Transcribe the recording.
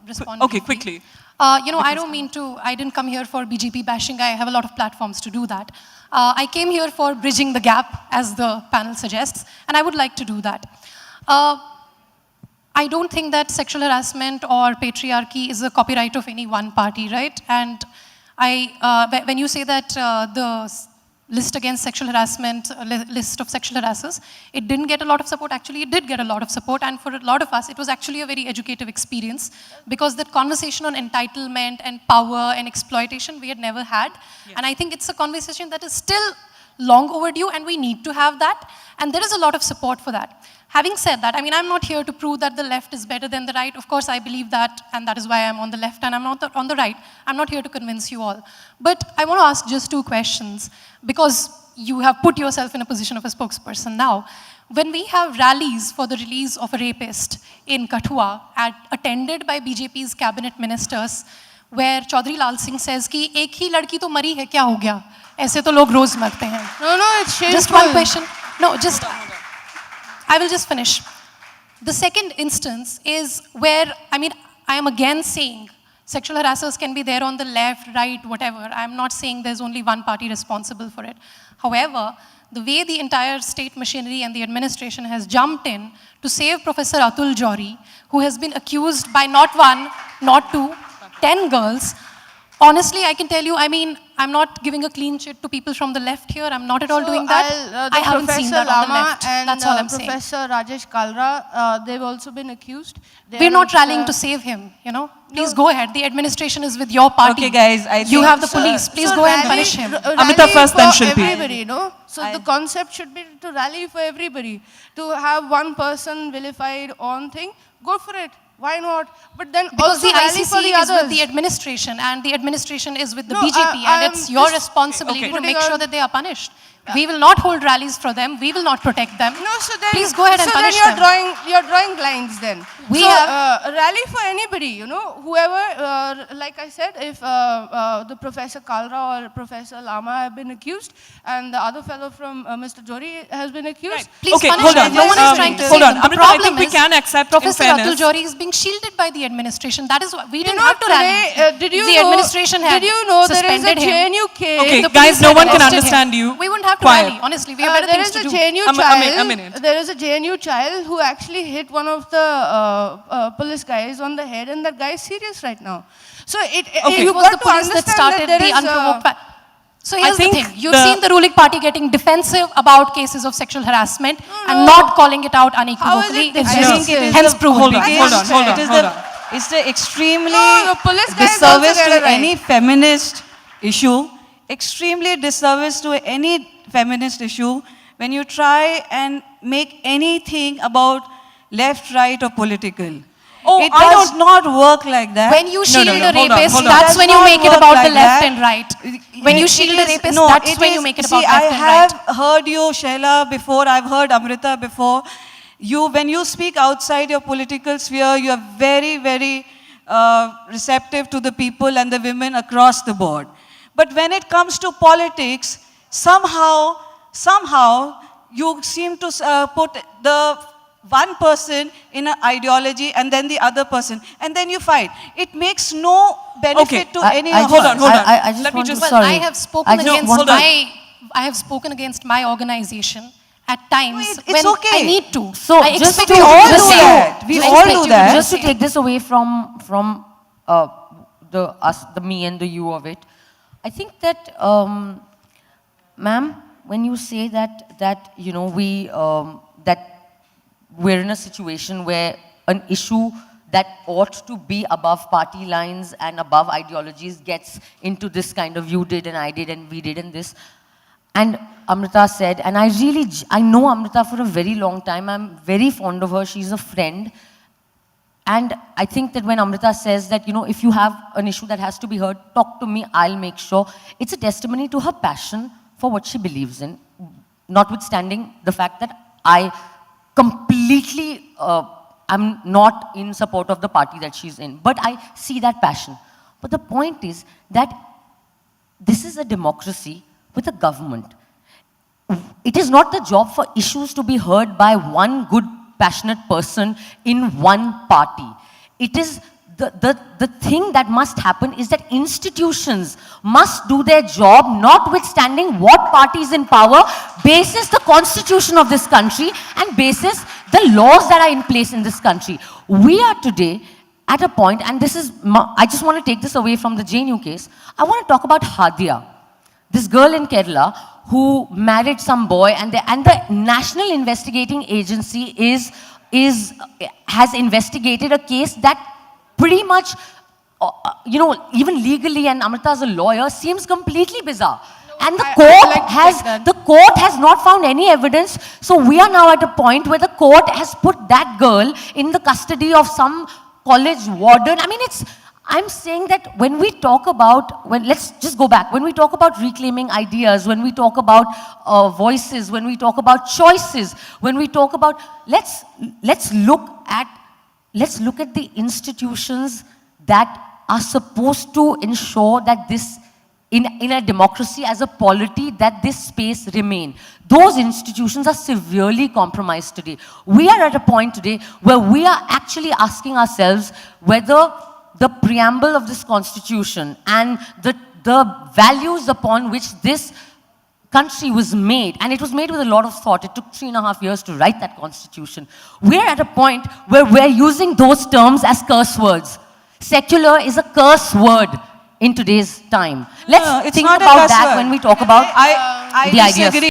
respond. Okay, quickly. I don't mean to, I didn't come here for BJP bashing. I have a lot of platforms to do that. I came here for bridging the gap, as the panel suggests, and I would like to do that. I don't think that sexual harassment or patriarchy is a copyright of any one party, right? And when you say that the list against sexual harassment, list of sexual harassers, it didn't get a lot of support. Actually, it did get a lot of support, and for a lot of us, it was actually a very educative experience, because that conversation on entitlement and power and exploitation we had never had. Yes. And I think it's a conversation that is still long overdue, and we need to have that, and there is a lot of support for that. Having said that, I mean, I'm not here to prove that the left is better than the right. Of course, I believe that, and that is why I'm on the left and I'm not on the right. I'm not here to convince you all. But I want to ask just two questions, because you have put yourself in a position of a spokesperson now. When we have rallies for the release of a rapist in Kathua, attended by BJP's cabinet ministers, where Chaudhry Lal Singh says कि एक ही लड़की तो मरी है, क्या हो गया? ऐसे तो लोग रोज मरते हैं. No, it's shameful. Just one question. No, just... I will just finish. The second instance is where, I mean, I am again saying sexual harassers can be there on the left, right, whatever. I'm not saying there's only one party responsible for it. However, the way the entire state machinery and the administration has jumped in to save Professor Atul Jori, who has been accused by not one, not two, 10 girls. Honestly, I can tell you, I mean, I'm not giving a clean sheet to people from the left here. I'm not at all doing that. I haven't seen that on the left. That's all I'm saying. Professor Rajesh Kalra, they've also been accused. We're not rallying to save him, you know. Please go ahead. The administration is with your party. Okay, guys, I think you have the police. Please go ahead and punish him. Amrita first, then Shilpi. Everybody, no? So the concept should be to rally for everybody. To have one person vilified on thing, go for it. Why not? But then because also the rally for the ICC is others. with the administration, and the administration is with the BJP, and it's your responsibility to make sure that they are punished. We will not hold rallies for them. We will not protect them. No, so then, please go ahead and punish them. So then you're drawing lines then. We have a rally for anybody, you know, whoever, like I said, if the Professor Kalra or Professor Lama have been accused, and the other fellow from Mr. Jori has been accused. Right. Please punish them. No one is trying to hold on. The Amrita, I think we can accept Professor in fairness. Atul Jori is being shielded by the administration. That is what we didn't have to rally. Did you the know, administration had did you know there is a suspended him. JNU case? Okay, guys, no one can understand you. We wouldn't have to rally. Honestly, we have better things to do. There is a JNU child who actually hit one of the police guys on the head, and that guy is serious right now. So it was the police that started the unprovoked. So here's the thing. You've seen the ruling party getting defensive about cases of sexual harassment and not calling it out unequivocally. It's just hence proven. Hold on. It's the extremely disservice to any feminist issue, extremely disservice to any feminist issue when you try and make anything about left, right, or political. It does not work like that. When you shield a rapist, that's when you make it about the left and right. When you shield a rapist, that's when you make it about left and right. I have heard you, Shaila, before. I've heard Amrita before. When you speak outside your political sphere, you are very, very receptive to the people and the women across the board. But when it comes to politics, somehow you seem to put the one person in an ideology and then the other person, and then you fight. It makes no benefit to any of us. Hold on. Let me just. Well, I have spoken against my organization at times when I need to. So I just expect we you all to do that. We all do that. Just to take this away from the me and the you of it, I think that, ma'am, when you say that you know that we're in a situation where an issue that ought to be above party lines and above ideologies gets into this kind of you did and I did and we did and this. And Amrita said, and I know Amrita for a very long time. I'm very fond of her. She's a friend. And I think that when Amrita says that, you know, if you have an issue that has to be heard, talk to me, I'll make sure. It's a testimony to her passion for what she believes in, notwithstanding the fact that I completely am not in support of the party that she's in. But I see that passion. But the point is that this is a democracy with a government. It is not the job for issues to be heard by one good, passionate person in one party. It is the thing that must happen is that institutions must do their job, notwithstanding what party is in power, basis the constitution of this country and basis the laws that are in place in this country. We are today at a point, and this is, I just want to take this away from the JNU case. I want to talk about Hadia, this girl in Kerala who married some boy, and the National Investigating Agency has investigated a case that pretty much, even legally, and Amrita as a lawyer, seems completely bizarre. And the court has not found any evidence. So we are now at a point where the court has put that girl in the custody of some college warden. I mean, I'm saying that when we talk about, let's just go back, when we talk about reclaiming ideas, when we talk about voices, when we talk about choices, when we talk about, let's look at the institutions that are supposed to ensure that this, in a democracy as a polity, that this space remain. Those institutions are severely compromised today. We are at a point today where we are actually asking ourselves whether the preamble of this constitution and the values upon which this country was made, and it was made with a lot of thought. It took 3.5 years to write that constitution. We're at a point where we're using those terms as curse words. Secular is a curse word in today's time. Let's it's think not a about curse that word. when we talk about I the ideas. disagree.